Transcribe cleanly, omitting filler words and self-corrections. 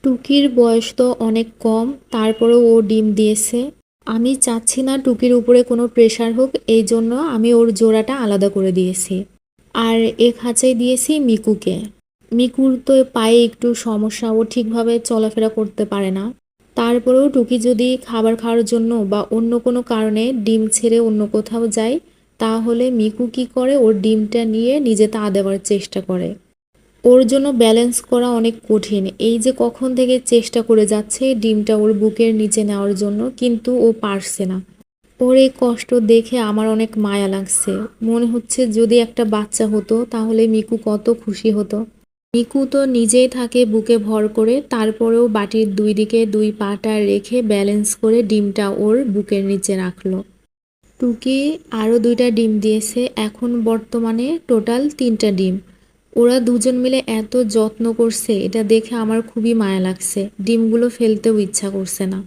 টুকির বয়স তো অনেক কম, তারপরেও ও ডিম দিয়েছে। আমি চাচ্ছি না টুকির উপরে কোনো প্রেশার হোক, এই জন্য আমি ওর জোড়াটা আলাদা করে দিয়েছি। আর এ খাঁচায় দিয়েছি মিকুকে। মিকুর তো পায়ে একটু সমস্যা, ও ঠিকভাবে চলাফেরা করতে পারে না। তারপরেও টুকি যদি খাবার খাওয়ার জন্য বা অন্য কোনো কারণে ডিম ছেড়ে অন্য কোথাও যায়, তাহলে মিকু কি করে, ওর ডিমটা নিয়ে নিজে তা দেওয়ার চেষ্টা করে। ওর জন্য ব্যালেন্স করা অনেক কঠিন। এই যে কখন থেকে চেষ্টা করে যাচ্ছে ডিমটা ওর বুকের নিচে নেওয়ার জন্য, কিন্তু ও পারছে না। ওর এই কষ্ট দেখে আমার অনেক মায়া লাগছে। মনে হচ্ছে যদি একটা বাচ্চা হতো তাহলে মিকু কত খুশি হতো। মিকু তো নিজেই থাকে বুকে ভর করে, তারপরেও বাটির দুই দিকে দুই পাটা রেখে ব্যালেন্স করে ডিমটা ওর বুকের নিচে রাখলো। টুকি আরও দুইটা ডিম দিয়েছে, এখন বর্তমানে টোটাল তিনটা ডিম। ওরা দুজন মিলে এত যত্ন করছে, এটা দেখে আমার খুবই মায়া লাগছে। ডিমগুলো ফেলতেও ইচ্ছা করছে না।